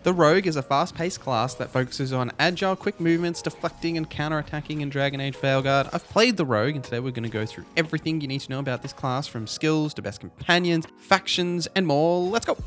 The Rogue is a fast-paced class that focuses on agile, quick movements, deflecting and counter-attacking in Dragon Age Veilguard. I've played the Rogue, and today we're going to go through everything you need to know about this class, from skills to best companions, factions, and more. Let's go!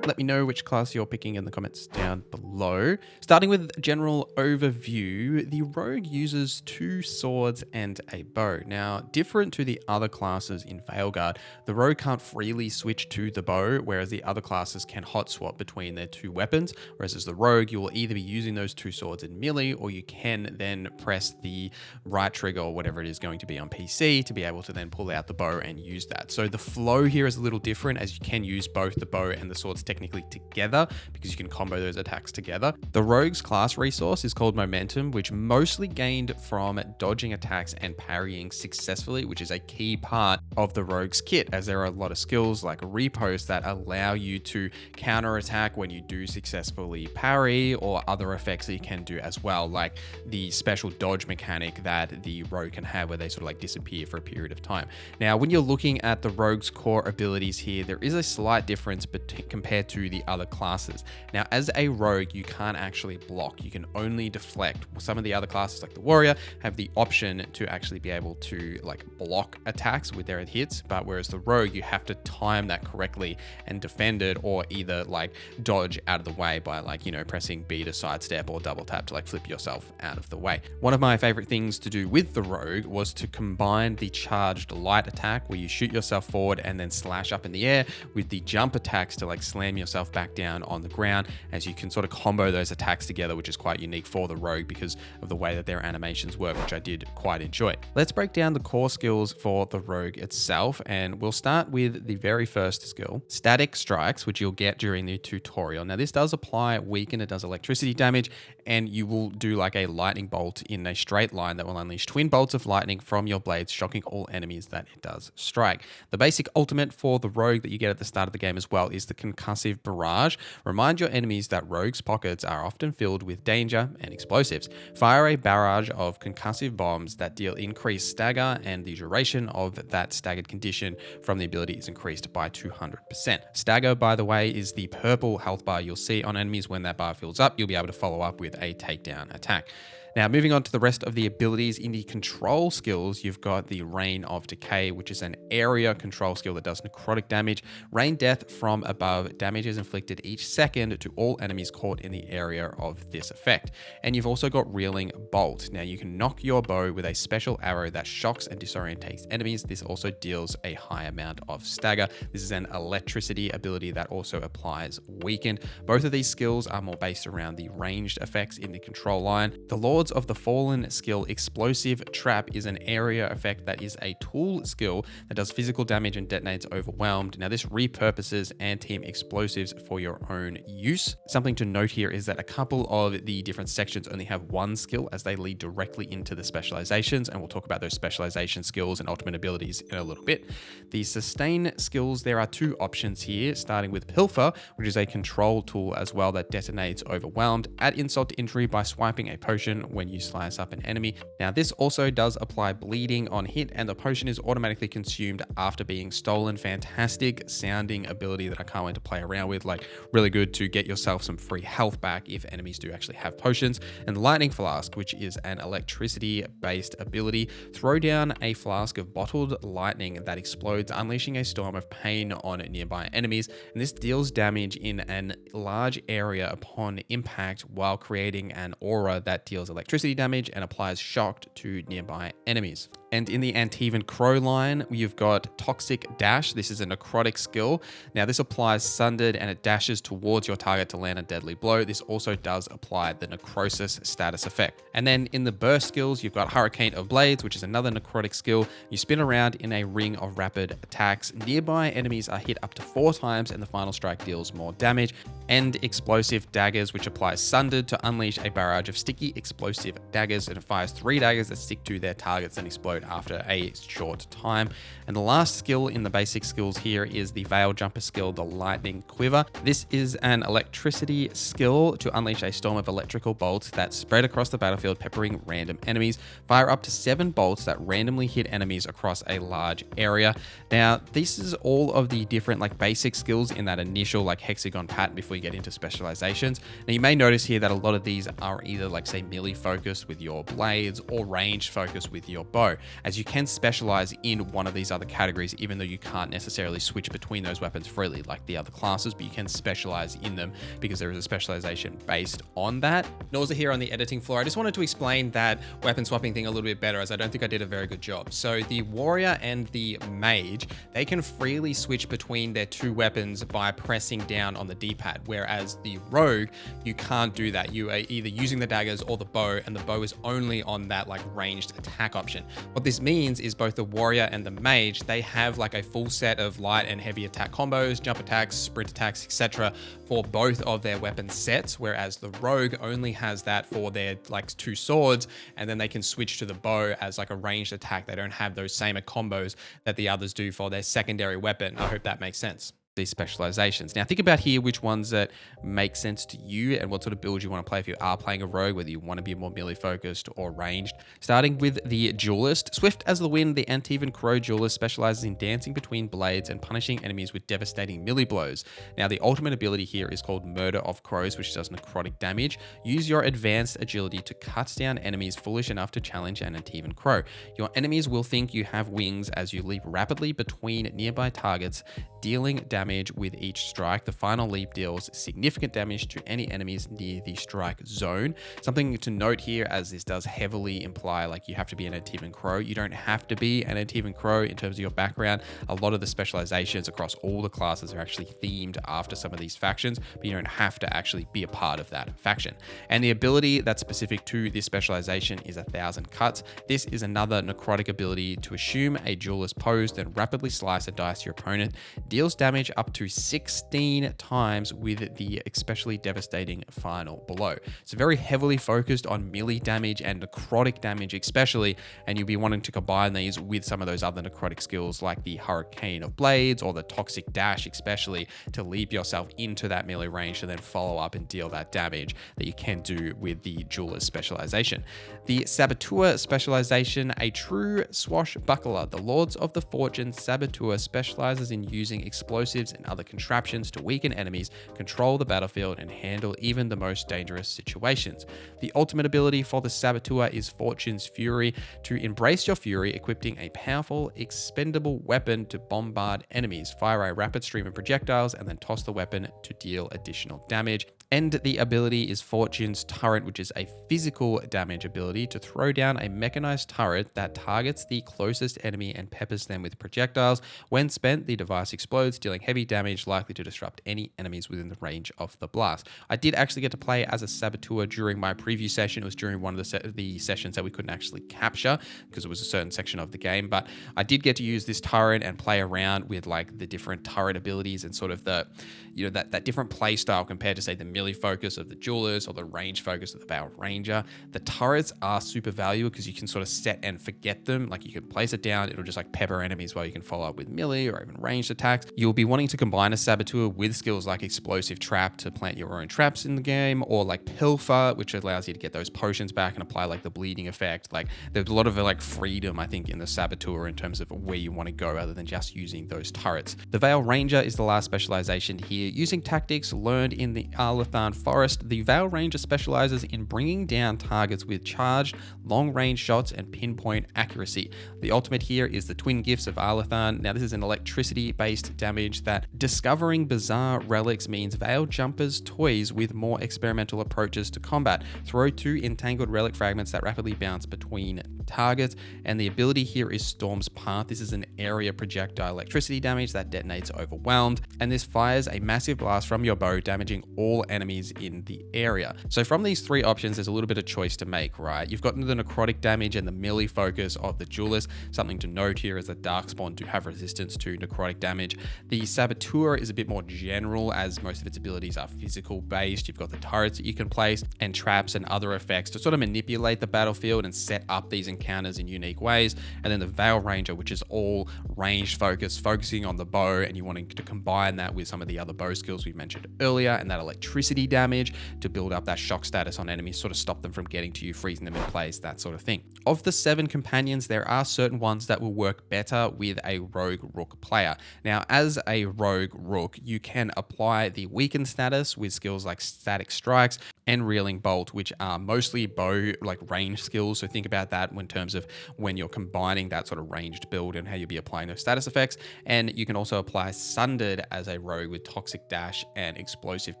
Let me know which class you're picking in the comments down below. Starting with general overview, the Rogue uses 2 swords and a bow. Now, different to the other classes in Veilguard, the Rogue can't freely switch to the bow, whereas the other classes can hot swap between their 2 weapons. Whereas as the Rogue, you will either be using those 2 swords in melee, or you can then press the right trigger or whatever it is going to be on PC to be able to then pull out the bow and use that. So the flow here is a little different, as you can use both the bow and the swords technically together, because you can combo those attacks together. The Rogue's class resource is called Momentum, which mostly gained from dodging attacks and parrying successfully, which is a key part of the Rogue's kit, as there are a lot of skills like repost that allow you to counter attack when you do successfully parry, or other effects that you can do as well, like the special dodge mechanic that the Rogue can have, where they sort of like disappear for a period of time. Now, when you're looking at the Rogue's core abilities here, there is a slight difference compared to the other classes. Now, as a Rogue, you can't actually block, you can only deflect. Some of the other classes like the Warrior have the option to actually be able to like block attacks with their hits, but whereas the Rogue, you have to time that correctly and defend it, or either like dodge out of the way by like, you know, pressing B to sidestep or double tap to like flip yourself out of the way. One of my favorite things to do with the Rogue was to combine the charged light attack, where you shoot yourself forward and then slash up in the air, with the jump attacks to like slam yourself back down on the ground, as you can sort of combo those attacks together, which is quite unique for the Rogue because of the way that their animations work, which I did quite enjoy. Let's break down the core skills for the Rogue itself, and we'll start with the very first skill, Static Strikes, which you'll get during the tutorial. Now, this does apply weaken, it does electricity damage, and you will do like a lightning bolt in a straight line that will unleash twin bolts of lightning from your blades, shocking all enemies that it does strike. The basic ultimate for the Rogue that you get at the start of the game as well is the Concussive Barrage. Remind your enemies that Rogue's pockets are often filled with danger and explosives. Fire a barrage of concussive bombs that deal increased stagger, and the duration of that staggered condition from the ability is increased by 200%. Stagger, by the way, is the purple health bar you'll see on enemies. When that bar fills up, you'll be able to follow up with a takedown attack. Now, moving on to the rest of the abilities, in the control skills, you've got the Rain of Decay, which is an area control skill that does necrotic damage. Rain death from above, damage is inflicted each second to all enemies caught in the area of this effect. And you've also got Reeling Bolt. Now, you can knock your bow with a special arrow that shocks and disorientates enemies. This also deals a high amount of stagger. This is an electricity ability that also applies weakened. Both of these skills are more based around the ranged effects in the control line. The Lords of the Fallen skill, Explosive Trap, is an area effect that is a tool skill that does physical damage and detonates overwhelmed. Now, this repurposes anti-team explosives for your own use. Something to note here is that a couple of the different sections only have one skill, as they lead directly into the specializations, and we'll talk about those specialization skills and ultimate abilities in a little bit. The sustain skills, there are 2 options here, starting with Pilfer, which is a control tool as well that detonates overwhelmed. Add insult to injury by swiping a potion when you slice up an enemy. Now, this also does apply bleeding on hit, and the potion is automatically consumed after being stolen. Fantastic sounding ability that I can't wait to play around with. Like, really good to get yourself some free health back if enemies do actually have potions. And Lightning Flask, which is an electricity based ability. Throw down a flask of bottled lightning that explodes, unleashing a storm of pain on nearby enemies. And this deals damage in a large area upon impact, while creating an aura that deals electricity damage and applies shock to nearby enemies. And in the Antivan Crow line, you've got Toxic Dash. This is a necrotic skill. Now, this applies Sundered, and it dashes towards your target to land a deadly blow. This also does apply the Necrosis status effect. And then in the burst skills, you've got Hurricane of Blades, which is another necrotic skill. You spin around in a ring of rapid attacks. Nearby enemies are hit up to 4 times, and the final strike deals more damage. And Explosive Daggers, which applies Sundered to unleash a barrage of sticky explosive explosive daggers, and it fires 3 daggers that stick to their targets and explode after a short time. And the last skill in the basic skills here is the Veil Jumper skill, the Lightning Quiver. This is an electricity skill to unleash a storm of electrical bolts that spread across the battlefield, peppering random enemies. Fire up to 7 bolts that randomly hit enemies across a large area. Now, this is all of the different basic skills in that initial hexagon pattern before you get into specializations. Now, you may notice here that a lot of these are either say melee focused with your blades or range focused with your bow, as you can specialize in one of these other categories, even though you can't necessarily switch between those weapons freely like the other classes, but you can specialize in them because there is a specialization based on that. NorZZa here on the editing floor. I just wanted to explain that weapon swapping thing a little bit better, as I don't think I did a very good job. So the warrior and the mage, they can freely switch between their 2 weapons by pressing down on the D-pad, whereas the rogue, you can't do that. You are either using the daggers or the bow, and the bow is only on that ranged attack option. What this means is both the warrior and the mage, they have a full set of light and heavy attack combos, jump attacks, sprint attacks, etc. for both of their weapon sets, whereas the rogue only has that for their 2 swords, and then they can switch to the bow as a ranged attack. They don't have those same combos that the others do for their secondary weapon. I hope that makes sense. These specializations. Now think about here which ones that make sense to you and what sort of build you want to play if you are playing a rogue, whether you want to be more melee focused or ranged. Starting with the duelist. Swift as the wind, the Antivan Crow duelist specializes in dancing between blades and punishing enemies with devastating melee blows. Now the ultimate ability here is called Murder of Crows, which does necrotic damage. Use your advanced agility to cut down enemies foolish enough to challenge an Antivan Crow. Your enemies will think you have wings as you leap rapidly between nearby targets, dealing damage with each strike. The final leap deals significant damage to any enemies near the strike zone. Something to note here, as this does heavily imply you have to be an Antivan Crow. You don't have to be an Antivan Crow in terms of your background. A lot of the specializations across all the classes are actually themed after some of these factions, but you don't have to actually be a part of that faction. And the ability that's specific to this specialization is 1,000 Cuts. This is another necrotic ability to assume a duelist pose, then rapidly slice a dice to your opponent. Deals damage up to 16 times with the especially devastating final blow. It's very heavily focused on melee damage and necrotic damage especially, and you'll be wanting to combine these with some of those other necrotic skills like the Hurricane of Blades or the Toxic Dash especially, to leap yourself into that melee range to then follow up and deal that damage that you can do with the duelist specialization. The Saboteur specialization, a true swashbuckler. The Lords of the Fortune Saboteur specializes in using explosives and other contraptions to weaken enemies, control the battlefield, and handle even the most dangerous situations. The ultimate ability for the Saboteur is Fortune's Fury, to embrace your fury, equipping a powerful, expendable weapon to bombard enemies. Fire a rapid stream of projectiles and then toss the weapon to deal additional damage. And the ability is Fortune's Turret, which is a physical damage ability to throw down a mechanized turret that targets the closest enemy and peppers them with projectiles. When spent, the device explodes, dealing heavy damage likely to disrupt any enemies within the range of the blast. I did actually get to play as a Saboteur during my preview session. It was during one of the sessions that we couldn't actually capture because it was a certain section of the game, but I did get to use this turret and play around with the different turret abilities and sort of the, that different play style compared to say the melee focus of the duelist or the range focus of the Veil Ranger. The turrets are super valuable because you can sort of set and forget them. You can place it down, it'll just pepper enemies while you can follow up with melee or even ranged attacks. You'll be wanting to combine a Saboteur with skills like Explosive Trap to plant your own traps in the game, or Pilfer, which allows you to get those potions back and apply the bleeding effect. There's a lot of freedom, I think, in the Saboteur in terms of where you want to go rather than just using those turrets. The Veil Ranger is the last specialization here. Using tactics learned in the Arlathan Forest, the Veil Ranger specializes in bringing down targets with charged, long-range shots and pinpoint accuracy. The ultimate here is the Twin Gifts of Arlathan. Now, this is an electricity-based damage that discovering bizarre relics means Veil Jumpers toys with more experimental approaches to combat. Throw 2 entangled relic fragments that rapidly bounce between targets, and the ability here is Storm's Path. This is an area projectile electricity damage that detonates overwhelmed, and this fires a massive blast from your bow, damaging all enemies enemies in the area. So from these three options, there's a little bit of choice to make, right? You've got the necrotic damage and the melee focus of the duelist. Something to note here is that Darkspawn do have resistance to necrotic damage. The Saboteur is a bit more general, as most of its abilities are physical based. You've got the turrets that you can place and traps and other effects to sort of manipulate the battlefield and set up these encounters in unique ways. And then the Veil Ranger, which is all ranged focus, focusing on the bow, and you wanting to combine that with some of the other bow skills we mentioned earlier, and that electricity damage to build up that shock status on enemies, sort of stop them from getting to you, freezing them in place, that sort of thing. Of the 7 companions, there are certain ones that will work better with a rogue rook player. Now, as a rogue rook, you can apply the weakened status with skills like static strikes and reeling bolt, which are mostly bow like range skills. So think about that in terms of when you're combining that sort of ranged build and how you'll be applying those status effects. And you can also apply sundered as a rogue with toxic dash and explosive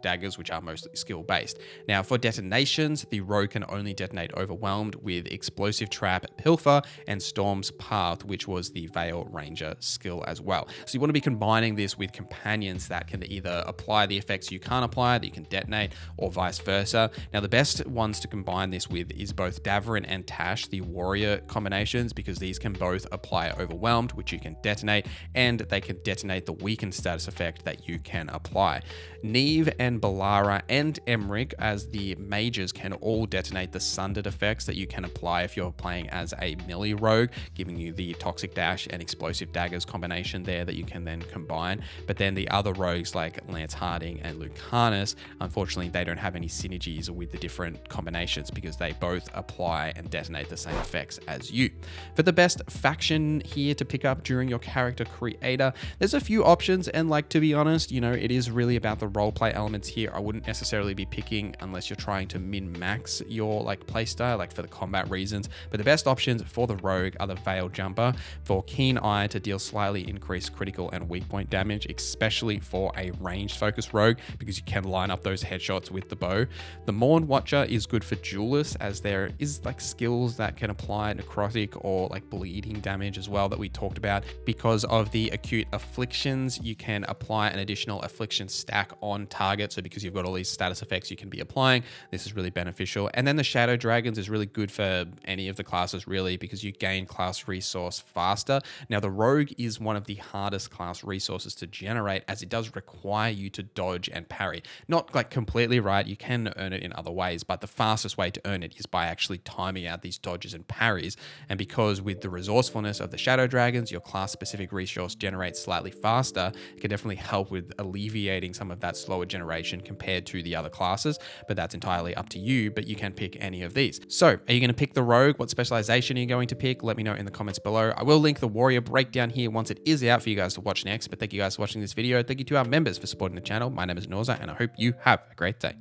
daggers, which are mostly skill based. Now for detonations, the rogue can only detonate overwhelmed with explosive trap, pilfer, and storm's path, which was the Veil Ranger skill as well. So you want to be combining this with companions that can either apply the effects you can't apply, that you can detonate, or vice versa. Now the best ones to combine this with is both Davarin and Tash, the warrior combinations, because these can both apply overwhelmed, which you can detonate, and they can detonate the weakened status effect that you can apply. Neve and Balara and Emmerich as the mages can all detonate the sundered effects that you can apply if you're playing as a melee rogue, giving you the toxic dash and explosive daggers combination there that you can then combine. But then the other rogues like Lance Harding and Lucanus, unfortunately they don't have any synergies with the different combinations because they both apply and detonate the same effects as you. For the best faction here to pick up during your character creator, there's a few options, and like, to be honest, you know, it is really about the roleplay elements here. I wouldn't necessarily be picking unless you're trying to min-max your like playstyle, like for the combat reasons. But the best options for the rogue are the Veil Jumper for Keen Eye to deal slightly increased critical and weak point damage, especially for a ranged focus rogue, because you can line up those headshots with the bow. The Morn Watcher is good for duelists, as there is like skills that can apply necrotic or like bleeding damage as well that we talked about. Because of the acute afflictions, you can apply an additional affliction stack on target. So because you've got all these status effects you can be applying, this is really beneficial. And then the Shadow Dragons is really good for any of the classes really, because you gain class resource faster. Now the Rogue is one of the hardest class resources to generate, as it does require you to dodge and parry. Not like completely, right? You can earn it in other ways, but the fastest way to earn it is by actually timing out these dodges and parries. And because with the resourcefulness of the Shadow Dragons, your class specific resource generates slightly faster, it can definitely help with alleviating some of that slower generation compared to the other classes, but that's entirely up to you, but you can pick any of these. So are you going to pick the Rogue? What specialization are you going to pick? Let me know in the comments below. I will link the Warrior breakdown here once it is out for you guys to watch next, but thank you guys for watching this video. Thank you to our members for supporting the channel. My name is NorZZa, and I hope you have a great day.